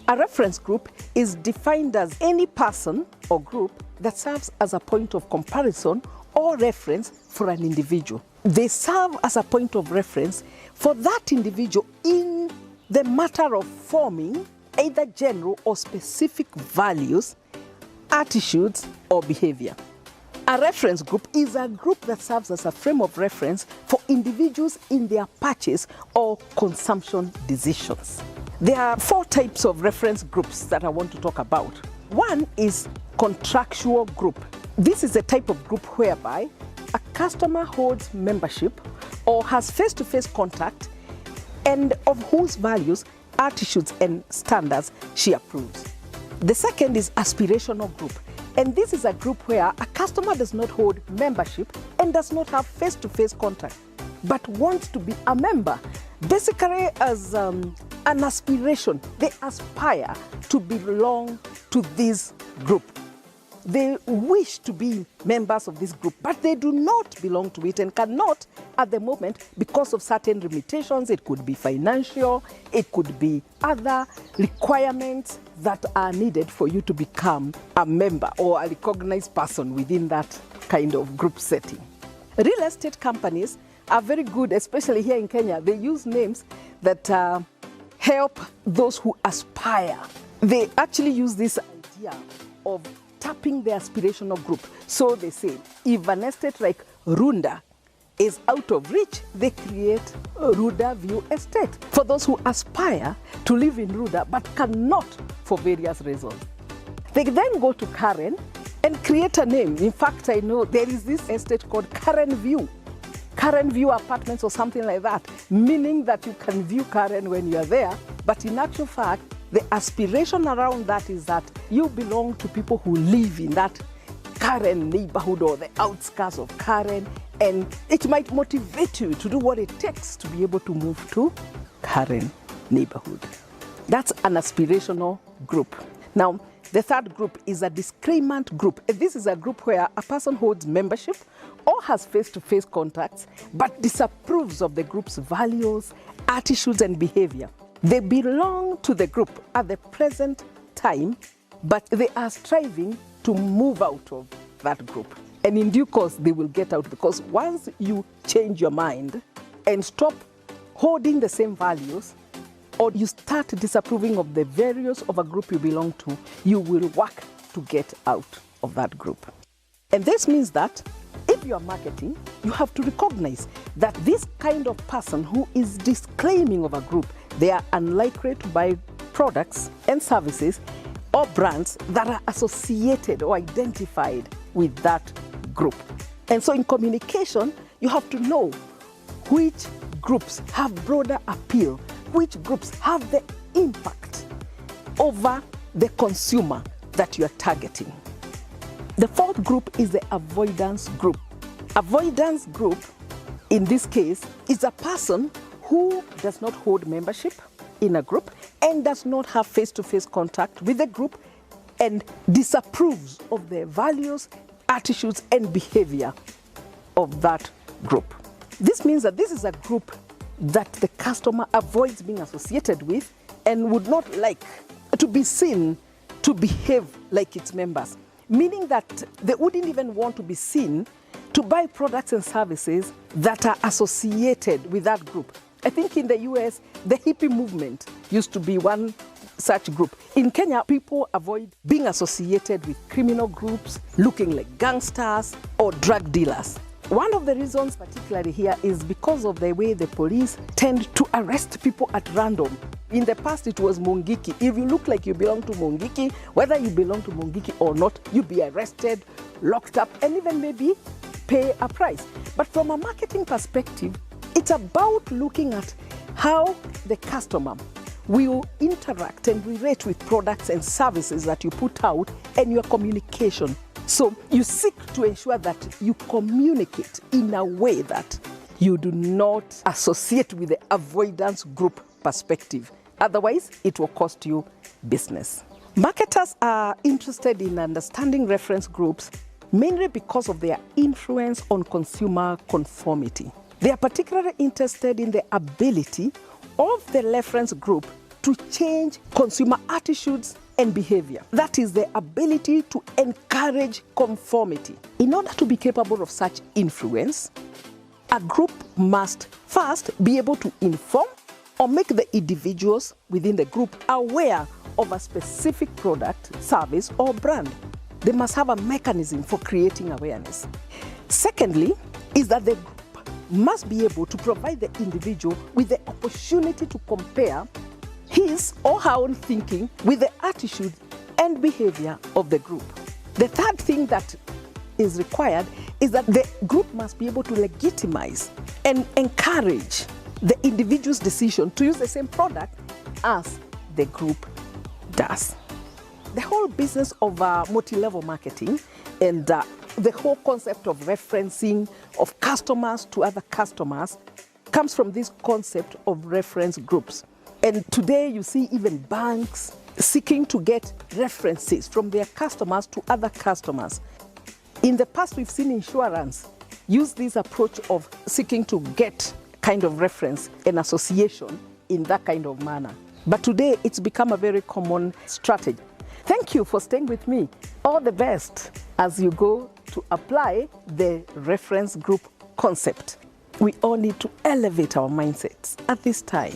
A reference group is defined as any person or group that serves as a point of comparison or reference for an individual. They serve as a point of reference for that individual in the matter of forming either general or specific values, attitudes, or behavior. A reference group is a group that serves as a frame of reference for individuals in their purchase or consumption decisions. There are 4 types of reference groups that I want to talk about. One is contractual group. This is a type of group whereby a customer holds membership or has face-to-face contact and of whose values, attitudes, and standards she approves. The second is aspirational group. And this is a group where a customer does not hold membership and does not have face-to-face contact, but wants to be a member. Basically as an aspiration, they aspire to belong to this group. They wish to be members of this group, but they do not belong to it and cannot at the moment because of certain limitations. It could be financial, it could be other requirements that are needed for you to become a member or a recognized person within that kind of group setting. Real estate companies are very good, especially here in Kenya. They use names that help those who aspire. They actually use this idea of tapping the aspirational group. So they say, if an estate like Runda is out of reach, they create Ruda View Estate for those who aspire to live in Ruda but cannot for various reasons. They then go to Karen and create a name. In fact, I know there is this estate called Karen View. Karen View Apartments or something like that, meaning that you can view Karen when you are there, but in actual fact, the aspiration around that is that you belong to people who live in that Karen neighborhood or the outskirts of Karen, and it might motivate you to do what it takes to be able to move to Karen neighborhood. That's an aspirational group. Now, the third group is a disclaimant group. This is a group where a person holds membership or has face-to-face contacts, but disapproves of the group's values, attitudes, and behavior. They belong to the group at the present time, but they are striving to move out of that group. And in due course, they will get out, because once you change your mind and stop holding the same values, or you start disapproving of the values of a group you belong to, you will work to get out of that group. And this means that if you are marketing, you have to recognize that this kind of person who is disclaiming of a group, they are unlikely to buy products and services or brands that are associated or identified with that group. And so in communication, you have to know which groups have broader appeal, which groups have the impact over the consumer that you are targeting. The fourth group is the avoidance group. Avoidance group, in this case, is a person who does not hold membership in a group and does not have face-to-face contact with the group and disapproves of the values, attitudes, and behavior of that group. This means that this is a group that the customer avoids being associated with and would not like to be seen to behave like its members, meaning that they wouldn't even want to be seen to buy products and services that are associated with that group. I think in the US, the hippie movement used to be one such group. In Kenya, people avoid being associated with criminal groups, looking like gangsters or drug dealers. One of the reasons particularly here is because of the way the police tend to arrest people at random. In the past, it was Mungiki. If you look like you belong to Mungiki, whether you belong to Mungiki or not, you'll be arrested, locked up, and even maybe pay a price. But from a marketing perspective, it's about looking at how the customer will interact and relate with products and services that you put out and your communication. So you seek to ensure that you communicate in a way that you do not associate with the avoidance group perspective. Otherwise, it will cost you business. Marketers are interested in understanding reference groups mainly because of their influence on consumer conformity. They are particularly interested in the ability of the reference group to change consumer attitudes and behavior. That is the ability to encourage conformity. In order to be capable of such influence, a group must first be able to inform or make the individuals within the group aware of a specific product, service, or brand. They must have a mechanism for creating awareness. Secondly, is that the group must be able to provide the individual with the opportunity to compare his or her own thinking with the attitude and behavior of the group. The third thing that is required is that the group must be able to legitimize and encourage the individual's decision to use the same product as the group does. The whole business of multi-level marketing and the whole concept of referencing of customers to other customers comes from this concept of reference groups. And today you see even banks seeking to get references from their customers to other customers. In the past, we've seen insurance use this approach of seeking to get kind of reference and association in that kind of manner. But today, it's become a very common strategy. Thank you for staying with me. All the best as you go to apply the reference group concept. We all need to elevate our mindsets at this time.